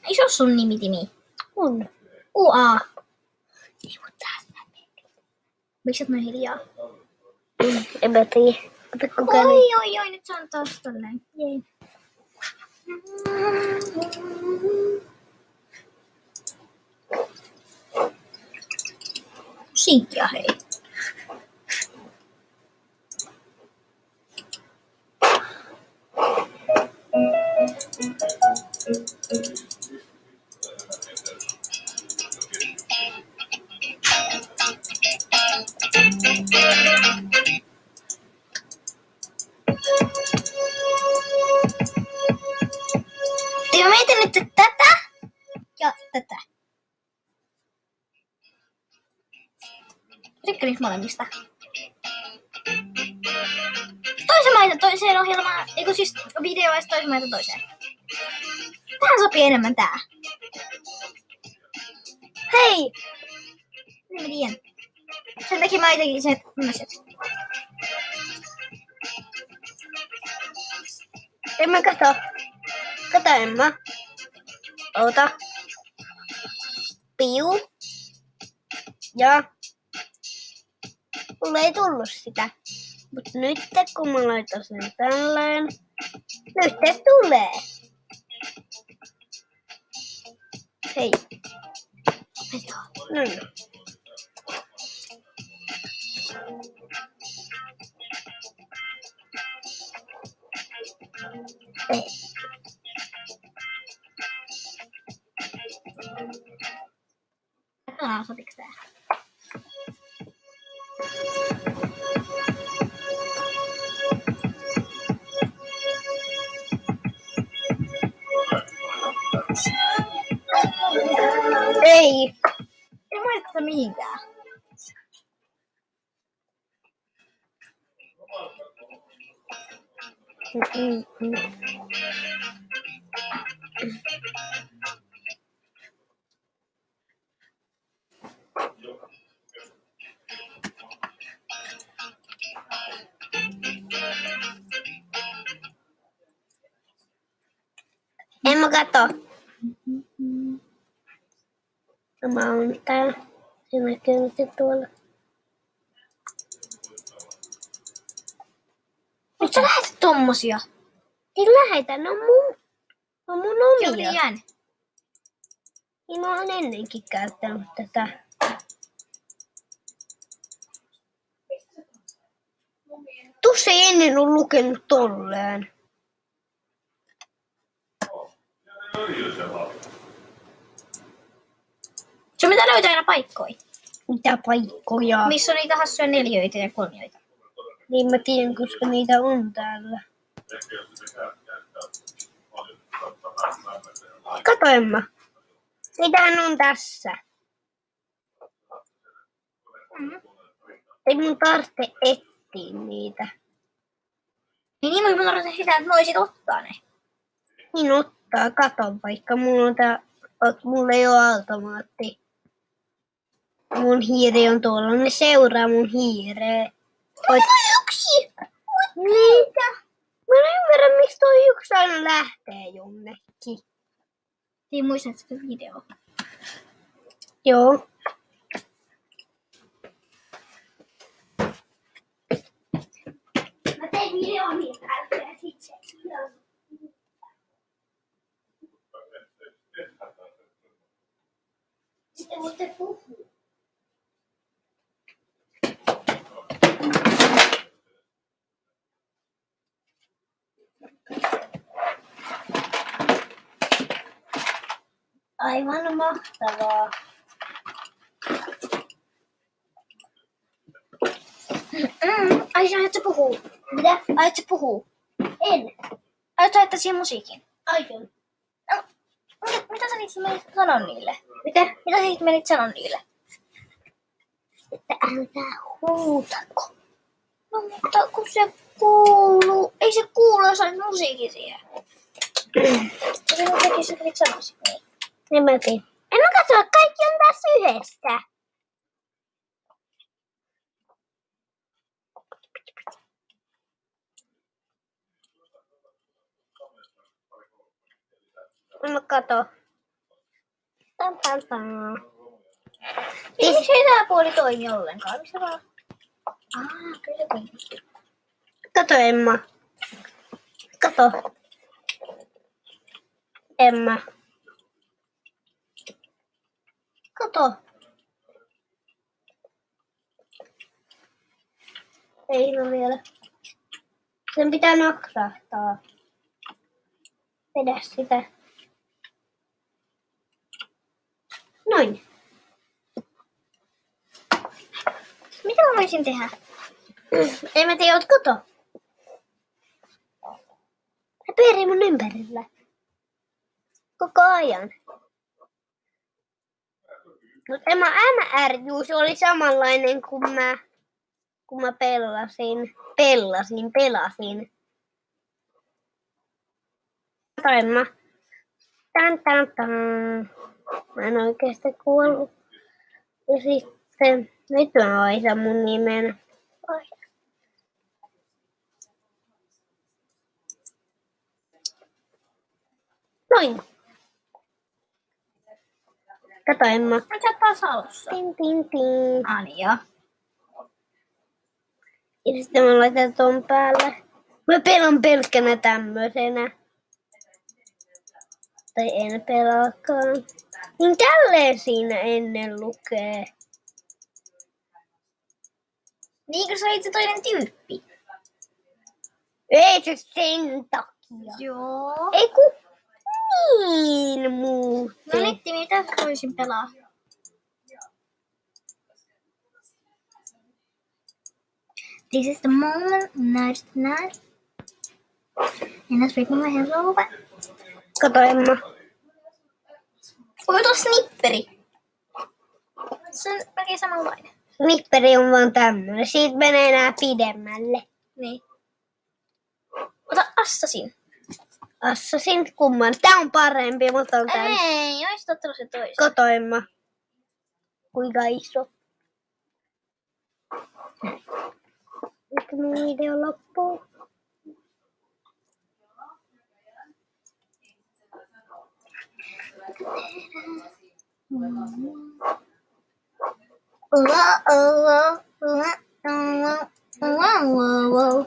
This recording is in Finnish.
Ei se oo sun nimitimi. On. UA. Ei mut taas. Miksi oot noin hiljaa? En mä tiedä. Ota kokeile. Oi, nyt se on taas tolleen. Jei. Musiikkia hei. Mä mietin nyt tätä ja tätä. Tykkään niistä molemmista. Toisen maita toiseen ohjelmaan, eiku siis videoista toisen maita toiseen. Tähän sopii enemmän tää. Hei! Niin mä tiedän. Sen takia mä jotenkin sen tämmöset. En mä kato. Kato Emma. Oota. Piu. Ja. Mulle ei tullut sitä. Mut nyt kun mä laitan sen tälleen. Nyt se tulee. Hei. No niin. Hei. Sopiks tää? Ei. En mä tätä mihinkään. En mä kato. Mä oon täällä. Se näkyy nyt tuolla. Nyt sä lähetät tommosia. Ei lähetä, ne on mun omia. Jään. Niin mä oon ennenkin käyttänyt tätä. Tuossa ei ennen ole lukenut tolleen. Se pitää löytää aina paikkoja. Mitä paikkoja? Missä on niitä hassuja neljöitä ja kolmioita. Niin mä tiedän, koska niitä on täällä. Kato Emma. Niitähän on tässä. Ei mun tarvitse etsiä niitä. Niin mä tarvitsen sitä, että mä voisit ottaa ne. Niin ottaa, kato vaikka mulla ei ole automaatti. Mun hiiri on tuolla, ne seuraa mun hiireä. Oot yksi! Niitä. Mä en ymmärrä, miksi toi yksi aina lähtee jonnekin. Ei muista sitä videoa. Joo. Mä tein videon niitä, älkää sit se. Sitten voitte puhua. Aivan mahtavaa. Ai sä aiotko puhua? Mitä? Aiotko puhua? En. Aiotko laittaa siihen musiikin? Aion. No, mitä sä niitä menit sanon niille? Mitä? Mitä sä niitä menit sanon niille? Että älkää huutako. No mutta kun se kuuluu. Ei se kuulu, jos on musiikin siihen. Ja sinun tekisi, että niitä sanoisit niin. En mä tiedä. En mä katso, kaikki on tässä yhdessä. kato. Tam. Ei se tämä puoli toimi ollenkaan. Missä vaan? Kyllä se toimii. Kato, Emma. Kato. Emma. Kato. Ei ole vielä. Sen pitää naksahtaa. Vedä sitä. Noin. Mitä mä voisin tehdä? En mä tiedä, oot kato. Se pyörii mun ympärillä. Koko ajan. Mut Emma MR-juus oli samanlainen kuin mä pelasin. Kato Emma. Tan. Mä en oikeesti kuollut. Ja sitten, nyt mä vaihdan mun nimen. Noin. Kato Emma. Mitä taas alussa? Tin. Niin joo. Ja sitten mä laitan ton päälle. Mä pelaan pelkkänä tämmösenä. Tai en pelaakaan. Niin tälleen siinä ennen lukee. Niinkö sä olit se toinen tyyppi? Ei se sen takia. Joo. Ei kun niin muuten. No netti, mitä voisin pelaa? This is the moment, night. And let's break my hands over. Kato Emma. Voi tuo snipperi. Se on melkein samanlainen. Snipperi on vaan tämmönen. Siitä menee enää pidemmälle. Niin. Ota Assassin. Assassin kumman. Tää on parempi, mutta on tää. Ei, ois ottanut se toisen. Kato Emma. Kuinka iso. Nyt mun video loppuu. Wow.